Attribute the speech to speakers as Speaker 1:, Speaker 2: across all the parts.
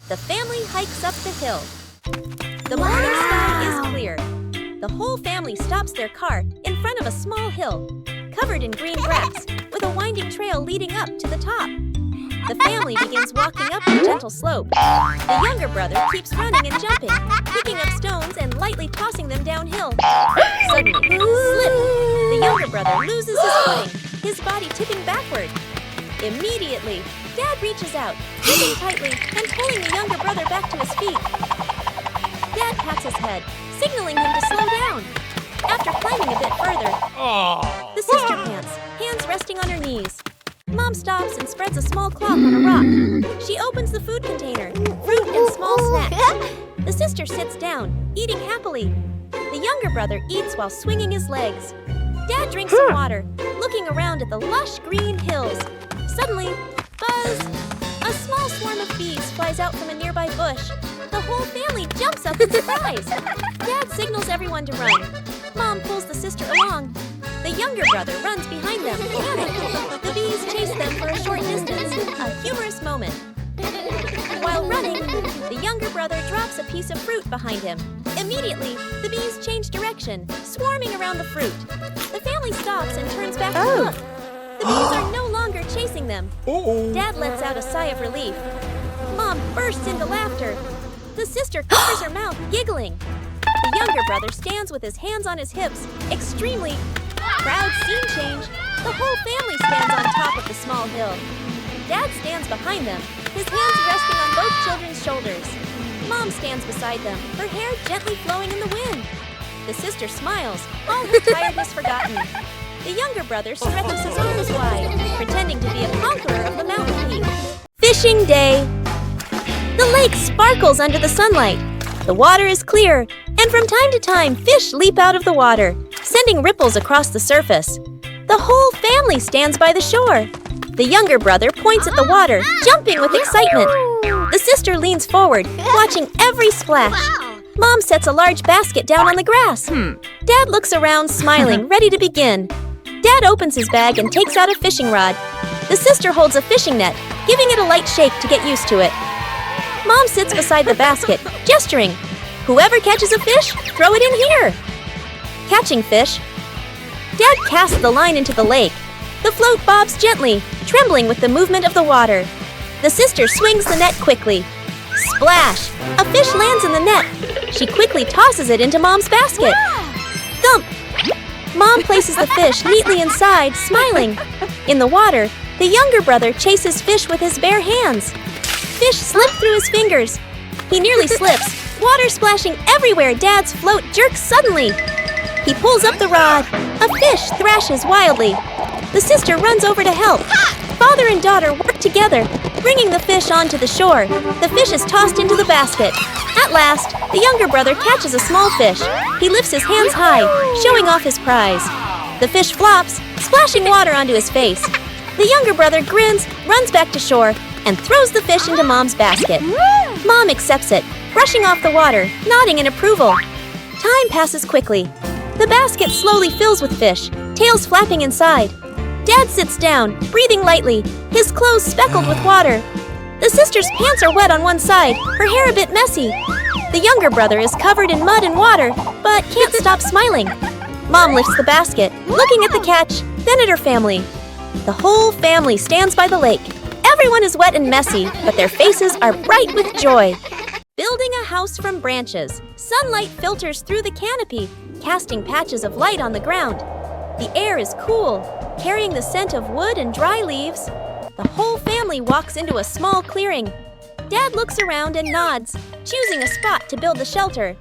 Speaker 1: The family hikes up the hill. The morning sky is clear. The whole family stops their car in front of a small hill, covered in green grass, with a winding trail leading up to the top. The family begins walking up the gentle slope. The younger brother keeps running and jumping, picking up stones and lightly tossing them downhill. Suddenly, slip! The younger brother loses his footing, his body tipping backward. Immediately, Dad reaches out, gripping tightly and pulling the younger brother back to his feet. Dad pats his head, signaling him to slow down. After climbing a bit further, the sister pants, hands resting on her knees. Mom stops and spreads a small cloth on a rock. She opens the food container, fruit and small snacks. The sister sits down, eating happily. The younger brother eats while swinging his legs. Dad drinks some water, looking around at the lush green hills. Suddenly, buzz! A small swarm of bees flies out from a nearby bush. The whole family jumps up in surprise. Dad signals everyone to run. Mom pulls the sister along. The younger brother runs behind them, panicked. The bees chase them for a short distance, a humorous moment. While running, the younger brother drops a piece of fruit behind him. Immediately, the bees change direction, swarming around the fruit. The family stops and turns back to look. The bees are no longer chasing them. Dad lets out a sigh of relief. Mom bursts into laughter. The sister covers her mouth, giggling. The younger brother stands with his hands on his hips, extremely proud. Scene change. The whole family stands on top of the small hill. Dad stands behind them, his hands resting on both children's shoulders. Mom stands beside them, her hair gently flowing in the wind. The sister smiles, all her tiredness forgotten. The younger brother stretches his arms wide, pretending to be a conqueror of the mountain peak. Fishing day. The lake sparkles under the sunlight. The water is clear, and from time to time, fish leap out of the water, sending ripples across the surface. The whole family stands by the shore. The younger brother points at the water, jumping with excitement. The sister leans forward, watching every splash. Mom sets a large basket down on the grass. Dad looks around, smiling, ready to begin. Dad opens his bag and takes out a fishing rod. The sister holds a fishing net, giving it a light shake to get used to it. Mom sits beside the basket, gesturing. Whoever catches a fish, throw it in here. Catching fish. Dad casts the line into the lake. The float bobs gently, trembling with the movement of the water. The sister swings the net quickly. Splash! A fish lands in the net. She quickly tosses it into Mom's basket. Thump! Mom places the fish neatly inside, smiling. In the water, the younger brother chases fish with his bare hands. Fish slip through his fingers. He nearly slips, water splashing everywhere. Dad's float jerks suddenly. He pulls up the rod. A fish thrashes wildly. The sister runs over to help. Father and daughter work together, bringing the fish onto the shore. The fish is tossed into the basket. At last, the younger brother catches a small fish. He lifts his hands high, showing off his prize. The fish flops, splashing water onto his face. The younger brother grins, runs back to shore, and throws the fish into Mom's basket. Mom accepts it, brushing off the water, nodding in approval. Time passes quickly. The basket slowly fills with fish, tails flapping inside. Dad sits down, breathing lightly, his clothes speckled with water. The sister's pants are wet on one side, her hair a bit messy. The younger brother is covered in mud and water, but can't stop smiling. Mom lifts the basket, looking at the catch, then at her family. The whole family stands by the lake. Everyone is wet and messy, but their faces are bright with joy. Building a house from branches, sunlight filters through the canopy, casting patches of light on the ground. The air is cool, carrying the scent of wood and dry leaves. The whole family walks into a small clearing. Dad looks around and nods, choosing a spot to build the shelter.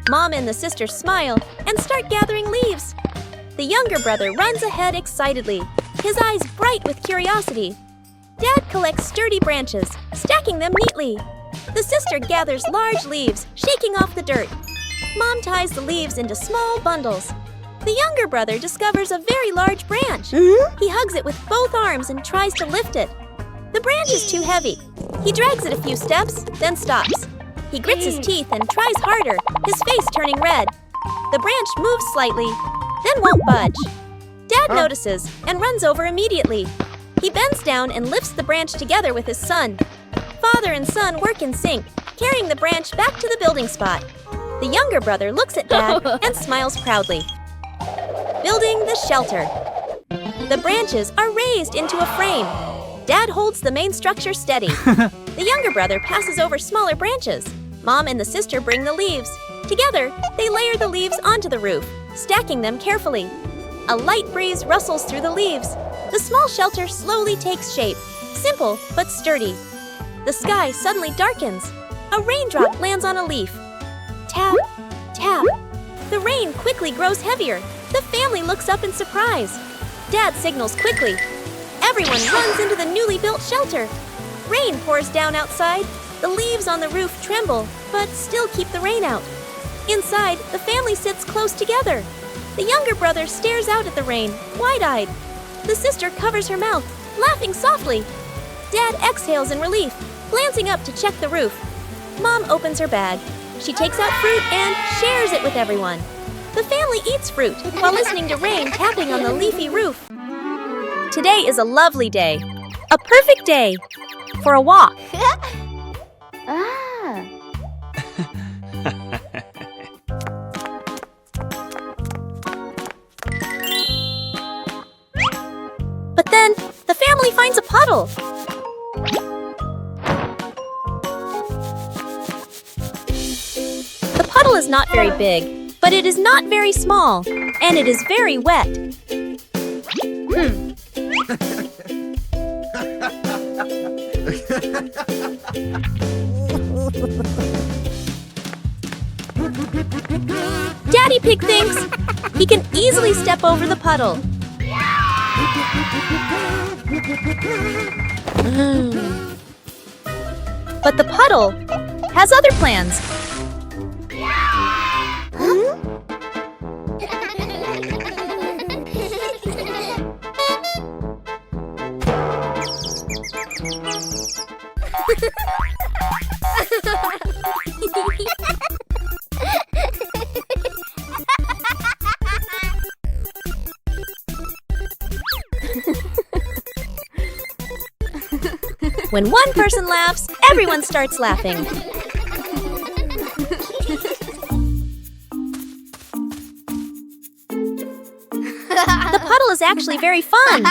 Speaker 1: Mom and the sister smile and start gathering leaves. The younger brother runs ahead excitedly, his eyes bright with curiosity. Dad collects sturdy branches, stacking them neatly. The sister gathers large leaves, shaking off the dirt. Mom ties the leaves into small bundles. The younger brother discovers a very large branch. He hugs it with both arms and tries to lift it. The branch is too heavy. He drags it a few steps, then stops. He grits his teeth and tries harder, his face turning red. The branch moves slightly, then won't budge. Dad notices and runs over immediately. He bends down and lifts the branch together with his son. Father and son work in sync, carrying the branch back to the building spot. The younger brother looks at Dad and smiles proudly. Building the shelter. The branches are raised into a frame. Dad holds the main structure steady. The younger brother passes over smaller branches. Mom and the sister bring the leaves. Together, they layer the leaves onto the roof, stacking them carefully. A light breeze rustles through the leaves. The small shelter slowly takes shape, simple but sturdy. The sky suddenly darkens. A raindrop lands on a leaf. Tap, tap. The rain quickly grows heavier. The family looks up in surprise. Dad signals quickly. Everyone runs into the newly built shelter. Rain pours down outside. The leaves on the roof tremble, but still keep the rain out. Inside, the family sits close together. The younger brother stares out at the rain, wide-eyed. The sister covers her mouth, laughing softly. Dad exhales in relief, glancing up to check the roof. Mom opens her bag. She takes out fruit and shares it with everyone. The family eats fruit while listening to rain tapping on the leafy roof. Today is a lovely day. A perfect day for a walk. But then, the family finds a puddle. The puddle is not very big, but it is not very small, and it is very wet. Daddy Pig thinks he can easily step over the puddle. But the puddle has other plans. When one person laughs, everyone starts laughing. The puddle is actually very fun.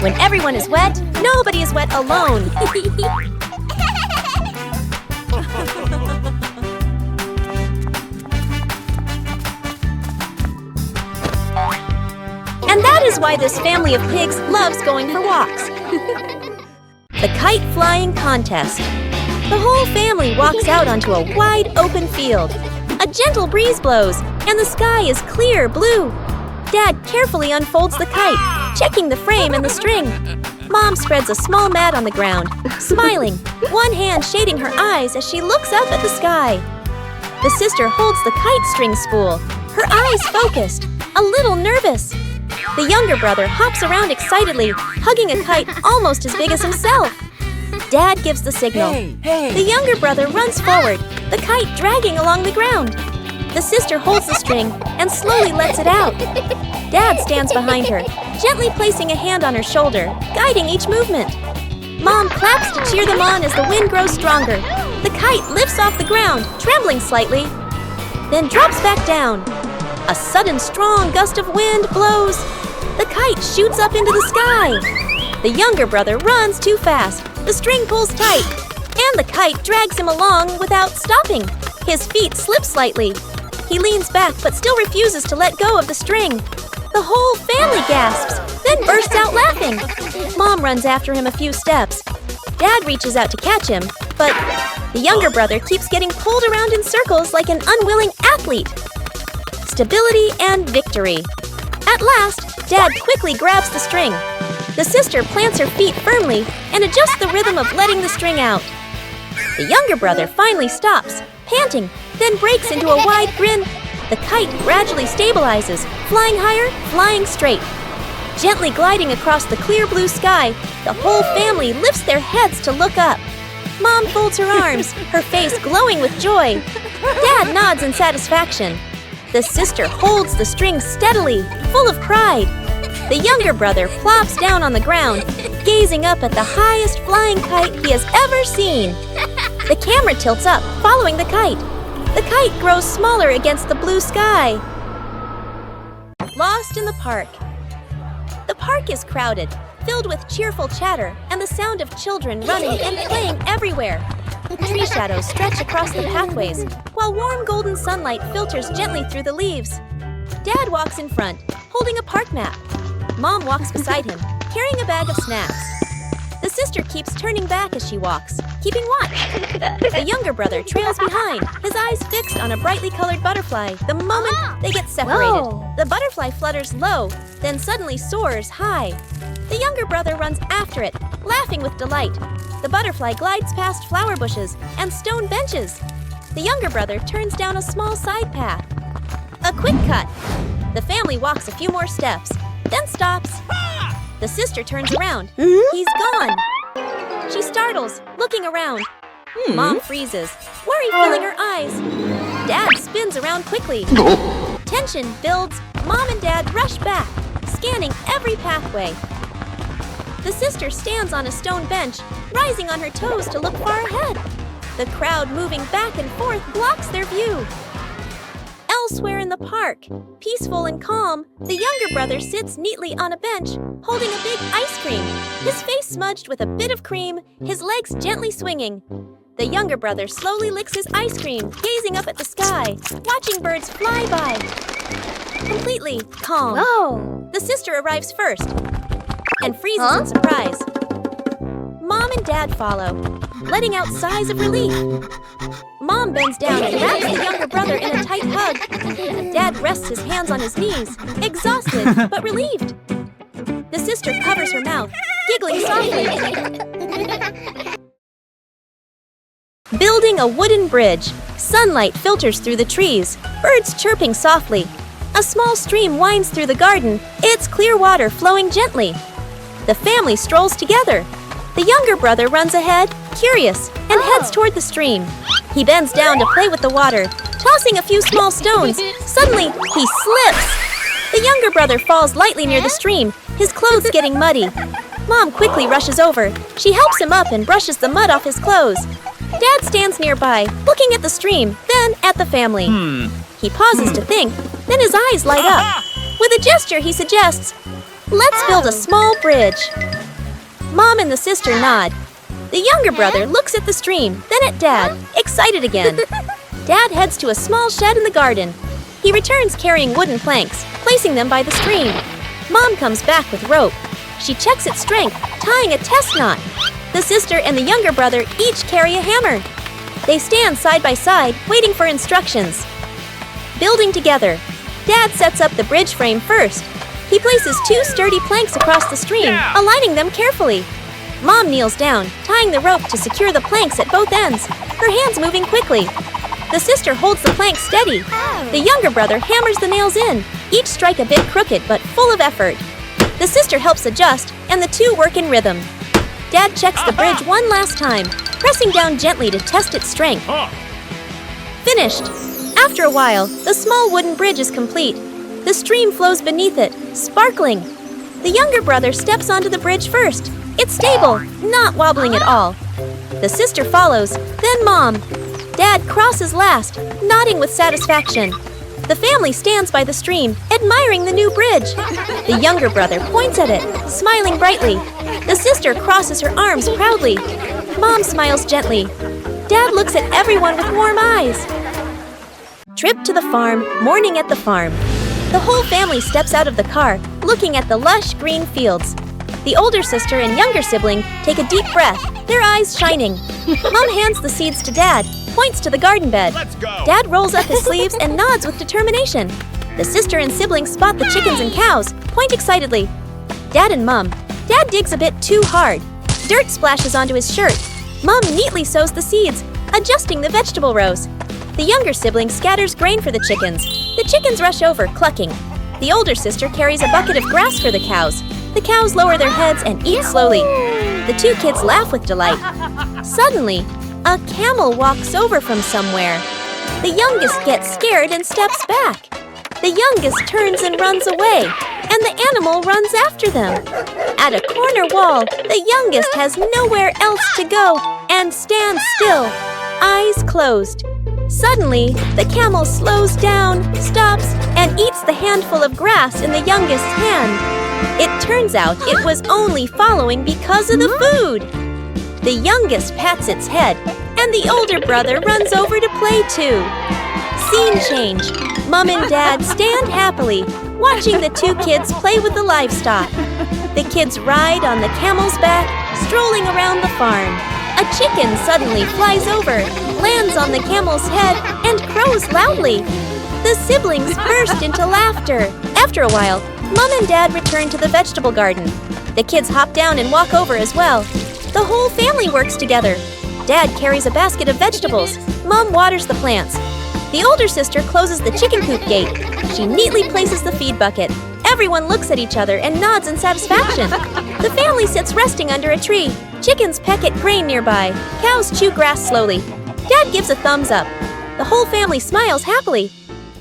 Speaker 1: When everyone is wet, nobody is wet alone. And that is why this family of pigs loves going for walks. The kite flying contest. The whole family walks out onto a wide open field. A gentle breeze blows, and the sky is clear blue. Dad carefully unfolds the kite, checking the frame and the string. Mom spreads a small mat on the ground, smiling, one hand shading her eyes as she looks up at the sky. The sister holds the kite string spool, her eyes focused, a little nervous. The younger brother hops around excitedly, hugging a kite almost as big as himself. Dad gives the signal.
Speaker 2: Hey.
Speaker 1: The younger brother runs forward, the kite dragging along the ground. The sister holds the string and slowly lets it out. Dad stands behind her, gently placing a hand on her shoulder, guiding each movement. Mom claps to cheer them on as the wind grows stronger. The kite lifts off the ground, trembling slightly, then drops back down. A sudden strong gust of wind blows. The kite shoots up into the sky. The younger brother runs too fast. The string pulls tight, and the kite drags him along without stopping. His feet slip slightly. He leans back but still refuses to let go of the string. The whole family gasps, then bursts out laughing. Mom runs after him a few steps. Dad reaches out to catch him, but the younger brother keeps getting pulled around in circles like an unwilling athlete. Stability and victory. At last, Dad quickly grabs the string. The sister plants her feet firmly and adjusts the rhythm of letting the string out. The younger brother finally stops, panting, then breaks into a wide grin. The kite gradually stabilizes, flying higher, flying straight. Gently gliding across the clear blue sky, the whole family lifts their heads to look up. Mom folds her arms, her face glowing with joy. Dad nods in satisfaction. The sister holds the string steadily, full of pride. The younger brother plops down on the ground, gazing up at the highest flying kite he has ever seen. The camera tilts up, following the kite. The kite grows smaller against the blue sky. Lost in the park. The park is crowded, filled with cheerful chatter and the sound of children running and playing everywhere. Tree shadows stretch across the pathways, while warm golden sunlight filters gently through the leaves. Dad walks in front, holding a park map. Mom walks beside him, carrying a bag of snacks. The sister keeps turning back as she walks, keeping watch. The younger brother trails behind, his eyes fixed on a brightly colored butterfly the moment they get separated.
Speaker 2: Whoa.
Speaker 1: The butterfly flutters low, then suddenly soars high. The younger brother runs after it, laughing with delight. The butterfly glides past flower bushes and stone benches. The younger brother turns down a small side path. A quick cut. The family walks a few more steps, then stops. The sister turns around. He's gone. She startles, looking around. Mom freezes, worry filling her eyes. Dad spins around quickly. Tension builds. Mom and Dad rush back, scanning every pathway. The sister stands on a stone bench, rising on her toes to look far ahead. The crowd moving back and forth blocks their view. Elsewhere in the park, peaceful and calm, the younger brother sits neatly on a bench, holding a big ice cream, his face smudged with a bit of cream, his legs gently swinging. The younger brother slowly licks his ice cream, gazing up at the sky, watching birds fly by. Completely calm.
Speaker 2: Whoa!
Speaker 1: The sister arrives first and freezes in surprise. Mom and Dad follow, letting out sighs of relief. Mom bends down and wraps the younger brother in a tight hug. Dad rests his hands on his knees, exhausted but relieved. The sister covers her mouth, giggling softly. Building a wooden bridge. Sunlight filters through the trees, birds chirping softly. A small stream winds through the garden, its clear water flowing gently. The family strolls together. The younger brother runs ahead, curious, and heads toward the stream. He bends down to play with the water, tossing a few small stones. Suddenly, he slips. The younger brother falls lightly near the stream, his clothes getting muddy. Mom quickly rushes over. She helps him up and brushes the mud off his clothes. Dad stands nearby, looking at the stream, then at the family. He pauses to think, then his eyes light up. With a gesture, he suggests, "Let's build a small bridge." Mom and the sister nod. The younger brother looks at the stream, then at Dad, excited again. Dad heads to a small shed in the garden. He returns carrying wooden planks, placing them by the stream. Mom comes back with rope. She checks its strength, tying a test knot. The sister and the younger brother each carry a hammer. They stand side by side, waiting for instructions. Building together. Dad sets up the bridge frame first. He places 2 sturdy planks across the stream, aligning them carefully. Mom kneels down, tying the rope to secure the planks at both ends, her hands moving quickly. The sister holds the planks steady. The younger brother hammers the nails in, each strike a bit crooked but full of effort. The sister helps adjust, and the two work in rhythm. Dad checks the bridge one last time, pressing down gently to test its strength. Finished. After a while, the small wooden bridge is complete. The stream flows beneath it, sparkling. The younger brother steps onto the bridge first. It's stable, not wobbling at all. The sister follows, then Mom. Dad crosses last, nodding with satisfaction. The family stands by the stream, admiring the new bridge. The younger brother points at it, smiling brightly. The sister crosses her arms proudly. Mom smiles gently. Dad looks at everyone with warm eyes. Trip to the farm, morning at the farm. The whole family steps out of the car, looking at the lush green fields. The older sister and younger sibling take a deep breath, their eyes shining. Mom hands the seeds to Dad, points to the garden bed.
Speaker 3: Let's go.
Speaker 1: Dad rolls up his sleeves and nods with determination. The sister and siblings spot the chickens and cows, point excitedly. Dad and Mom. Dad digs a bit too hard. Dirt splashes onto his shirt. Mom neatly sows the seeds, adjusting the vegetable rows. The younger sibling scatters grain for the chickens. The chickens rush over, clucking. The older sister carries a bucket of grass for the cows. The cows lower their heads and eat slowly. The two kids laugh with delight. Suddenly, a camel walks over from somewhere. The youngest gets scared and steps back. The youngest turns and runs away, and the animal runs after them. At a corner wall, the youngest has nowhere else to go and stands still, eyes closed. Suddenly, the camel slows down, stops, and eats the handful of grass in the youngest's hand. It turns out it was only following because of the food. The youngest pats its head, and the older brother runs over to play too. Scene change. Mom and Dad stand happily, watching the two kids play with the livestock. The kids ride on the camel's back, strolling around the farm. A chicken suddenly flies over, lands on the camel's head, and crows loudly. The siblings burst into laughter. After a while, Mom and Dad return to the vegetable garden. The kids hop down and walk over as well. The whole family works together. Dad carries a basket of vegetables. Mom waters the plants. The older sister closes the chicken coop gate. She neatly places the feed bucket. Everyone looks at each other and nods in satisfaction. The family sits resting under a tree. Chickens peck at grain nearby. Cows chew grass slowly. Dad gives a thumbs up. The whole family smiles happily.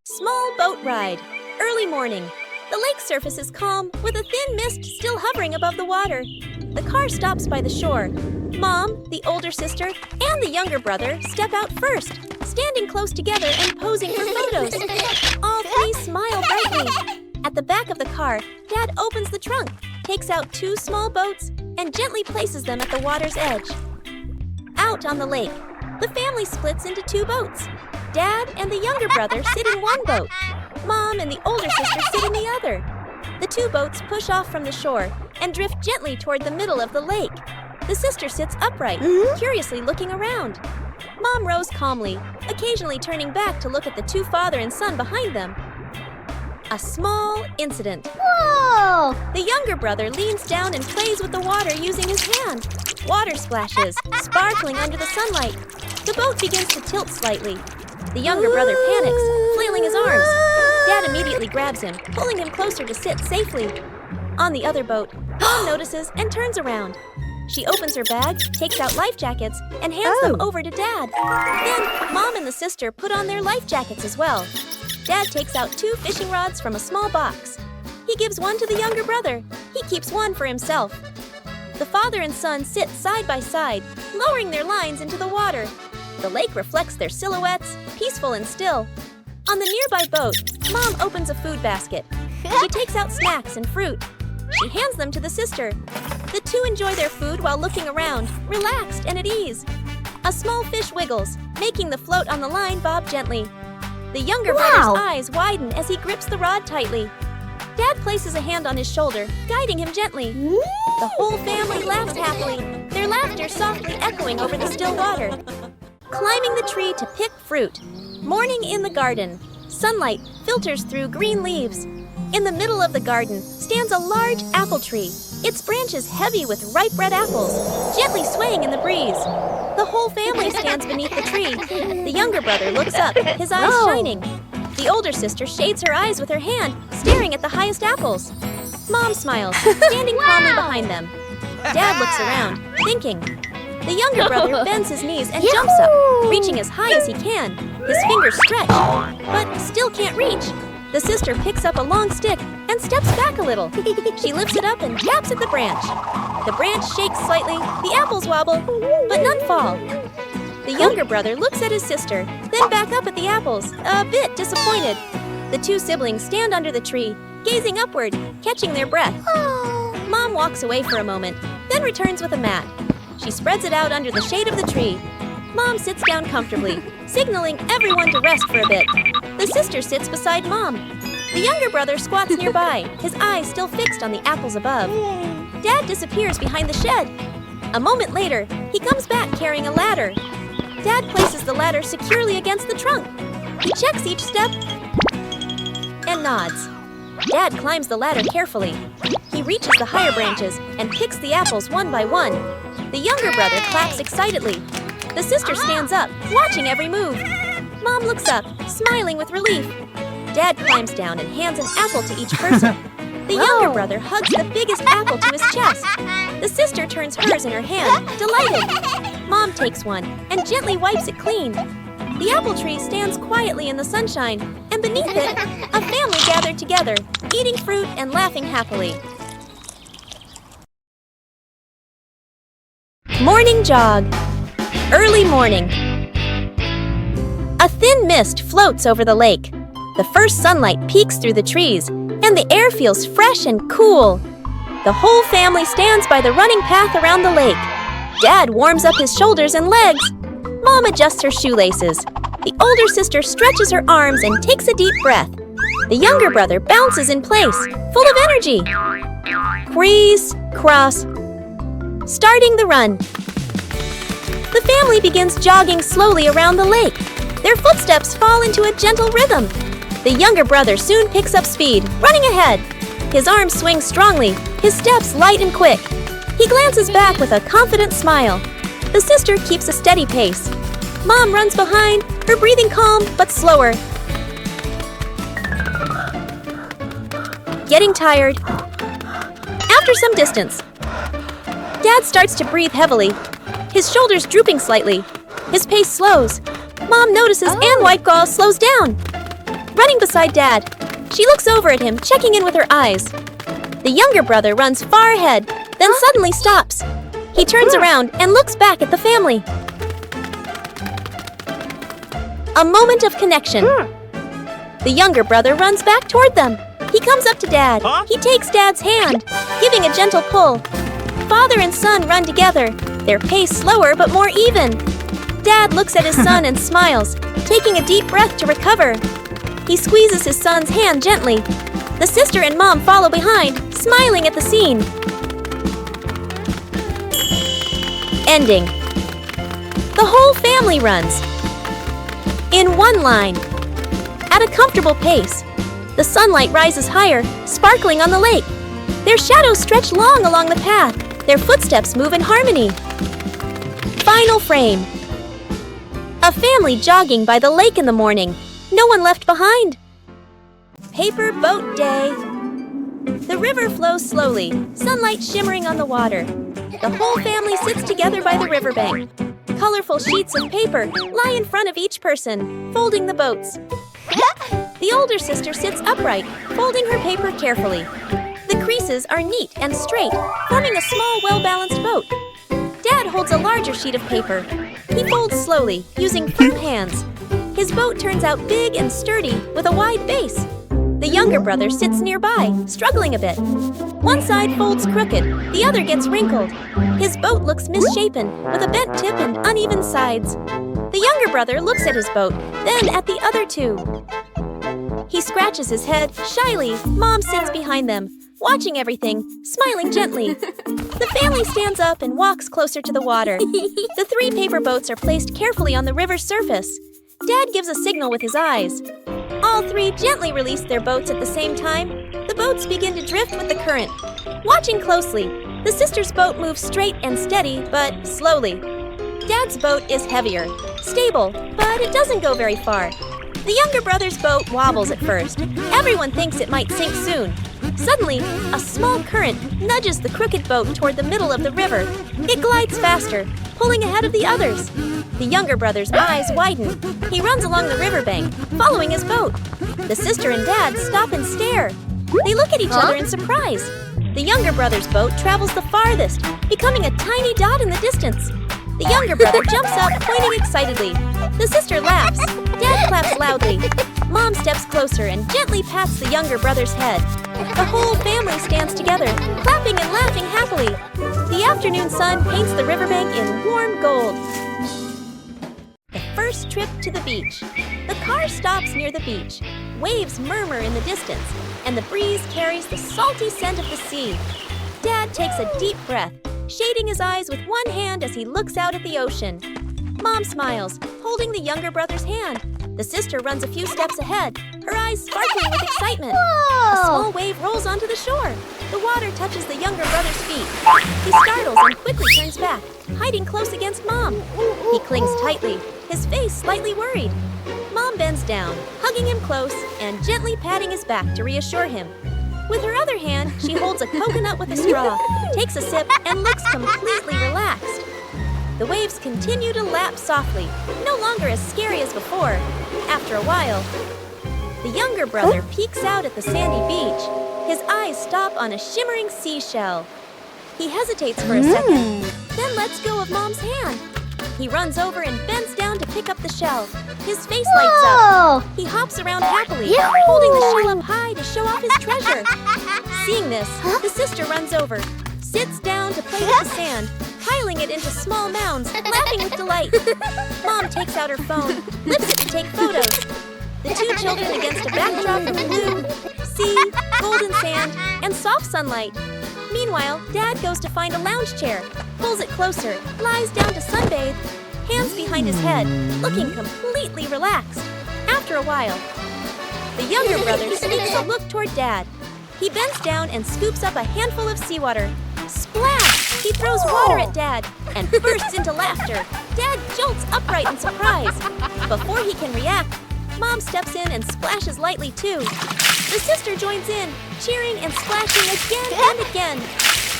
Speaker 1: Small boat ride. Early morning. The lake surface is calm, with a thin mist still hovering above the water. The car stops by the shore. Mom, the older sister, and the younger brother step out first, standing close together and posing for photos. All three smile brightly. At the back of the car, Dad opens the trunk, takes out two small boats, and gently places them at the water's edge. Out on the lake, the family splits into two boats. Dad and the younger brother sit in one boat. Mom and the older sister sit in the other. The two boats push off from the shore and drift gently toward the middle of the lake. The sister sits upright, curiously looking around. Mom rows calmly, occasionally turning back to look at the two father and son behind them. A small incident.
Speaker 2: Whoa!
Speaker 1: The younger brother leans down and plays with the water using his hand. Water splashes, sparkling under the sunlight. The boat begins to tilt slightly. The younger brother panics, flailing his arms. Dad immediately grabs him, pulling him closer to sit safely. On the other boat, Mom notices and turns around. She opens her bag, takes out life jackets, and hands them over to Dad. Then, Mom and the sister put on their life jackets as well. Dad takes out two fishing rods from a small box. He gives one to the younger brother. He keeps one for himself. The father and son sit side by side, lowering their lines into the water. The lake reflects their silhouettes, peaceful and still. On the nearby boat, Mom opens a food basket. She takes out snacks and fruit. She hands them to the sister. The two enjoy their food while looking around, relaxed and at ease. A small fish wiggles, making the float on the line bob gently. The younger brother's eyes widen as he grips the rod tightly. Dad places a hand on his shoulder, guiding him gently. The whole family laughs happily, their laughter softly echoing over the still water. Climbing the tree to pick fruit. Morning in the garden. Sunlight filters through green leaves. In the middle of the garden stands a large apple tree, its branches heavy with ripe red apples, gently swaying in the breeze. The whole family stands beneath the tree. The younger brother looks up, his eyes shining. The older sister shades her eyes with her hand, staring at the highest apples. Mom smiles, standing calmly behind them. Dad looks around, thinking. The younger brother bends his knees and jumps up, reaching as high as he can. His fingers stretch, but still can't reach. The sister picks up a long stick and steps back a little. She lifts it up and taps at the branch. The branch shakes slightly, the apples wobble, but none fall. The younger brother looks at his sister, then back up at the apples, a bit disappointed. The two siblings stand under the tree, gazing upward, catching their breath. Mom walks away for a moment, then returns with a mat. She spreads it out under the shade of the tree. Mom sits down comfortably, signaling everyone to rest for a bit. The sister sits beside Mom. The younger brother squats nearby, his eyes still fixed on the apples above. Dad disappears behind the shed. A moment later, he comes back carrying a ladder. Dad places the ladder securely against the trunk. He checks each step and nods. Dad climbs the ladder carefully. He reaches the higher branches and picks the apples one by one. The younger brother claps excitedly. The sister stands up, watching every move. Mom looks up, smiling with relief. Dad climbs down and hands an apple to each person. The younger brother hugs the biggest apple to his chest. The sister turns hers in her hand, delighted. Mom takes one and gently wipes it clean. The apple tree stands quiet. quietly in the sunshine, and beneath it, a family gathered together, eating fruit and laughing happily. Morning jog. Early morning. A thin mist floats over the lake. The first sunlight peeks through the trees, and the air feels fresh and cool. The whole family stands by the running path around the lake. Dad warms up his shoulders and legs. Mom adjusts her shoelaces. The older sister stretches her arms and takes a deep breath. The younger brother bounces in place, full of energy. Crease, cross. Starting the run. The family begins jogging slowly around the lake. Their footsteps fall into a gentle rhythm. The younger brother soon picks up speed, running ahead. His arms swing strongly, his steps light and quick. He glances back with a confident smile. The sister keeps a steady pace. Mom runs behind, her breathing calm but slower. Getting tired. After some distance, Dad starts to breathe heavily, his shoulders drooping slightly. His pace slows. Mom notices and White Gull slows down. Running beside Dad, she looks over at him, checking in with her eyes. The younger brother runs far ahead, then suddenly stops. He turns around and looks back at the family. A moment of connection. The younger brother runs back toward them. He comes up to Dad. He takes Dad's hand, giving a gentle pull. Father and son run together, their pace slower but more even. Dad looks at his son and smiles, taking a deep breath to recover. He squeezes his son's hand gently. The sister and Mom follow behind, smiling at the scene. Ending. The whole family runs. In one line. At a comfortable pace. The sunlight rises higher, sparkling on the lake. Their shadows stretch long along the path. Their footsteps move in harmony. Final frame. A family jogging by the lake in the morning. No one left behind. Paper boat day. The river flows slowly, sunlight shimmering on the water. The whole family sits together by the riverbank. Colorful sheets of paper lie in front of each person, folding the boats. The older sister sits upright, folding her paper carefully. The creases are neat and straight, forming a small, well-balanced boat. Dad holds a larger sheet of paper. He folds slowly, using firm hands. His boat turns out big and sturdy, with a wide base. The younger brother sits nearby, struggling a bit. One side folds crooked, the other gets wrinkled. His boat looks misshapen, with a bent tip and uneven sides. The younger brother looks at his boat, then at the other two. He scratches his head, shyly. Mom sits behind them, watching everything, smiling gently. The family stands up and walks closer to the water. The 3 paper boats are placed carefully on the river's surface. Dad gives a signal with his eyes. All 3 gently release their boats at the same time. The boats begin to drift with the current. Watching closely, the sister's boat moves straight and steady, but slowly. Dad's boat is heavier, stable, but it doesn't go very far. The younger brother's boat wobbles at first. Everyone thinks it might sink soon. Suddenly, a small current nudges the crooked boat toward the middle of the river. It glides faster, pulling ahead of the others. The younger brother's eyes widen. He runs along the riverbank, following his boat. The sister and Dad stop and stare. They look at each other in surprise. The younger brother's boat travels the farthest, becoming a tiny dot in the distance. The younger brother jumps up, pointing excitedly. The sister laughs. Dad claps loudly. Mom steps closer and gently pats the younger brother's head. The whole family stands together, clapping and laughing happily. The afternoon sun paints the riverbank in warm gold. The first trip to the beach. The car stops near the beach. Waves murmur in the distance, and the breeze carries the salty scent of the sea. Dad takes a deep breath, shading his eyes with one hand as he looks out at the ocean. Mom smiles, holding the younger brother's hand. The sister runs a few steps ahead, her eyes sparkling with excitement. A small wave rolls onto the shore. The water touches the younger brother's feet. He startles and quickly turns back, hiding close against Mom. He clings tightly, his face slightly worried. Mom bends down, hugging him close and gently patting his back to reassure him. With her other hand, she holds a coconut with a straw, takes a sip, and looks completely relaxed. The waves continue to lap softly, no longer as scary as before. After a while, the younger brother peeks out at the sandy beach. His eyes stop on a shimmering seashell. He hesitates for a second, then lets go of Mom's hand. He runs over and bends down to pick up the shell. His face lights up. He hops around happily, holding the shell up high to show off his treasure. Seeing this, the sister runs over, sits down to play with the sand, piling it into small mounds, laughing with delight. Mom takes out her phone, lifts it to take photos. The two children against a backdrop of blue, sea, golden sand, and soft sunlight. Meanwhile, Dad goes to find a lounge chair, pulls it closer, lies down to sunbathe, hands behind his head, looking completely relaxed. After a while, the younger brother sneaks a look toward Dad. He bends down and scoops up a handful of seawater. Splash! He throws water at Dad and bursts into laughter. Dad jolts upright in surprise. Before he can react, Mom steps in and splashes lightly too. The sister joins in, cheering and splashing again and again.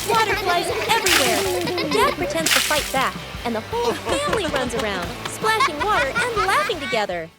Speaker 1: Water flies everywhere. Dad pretends to fight back, and the whole family runs around, splashing water and laughing together.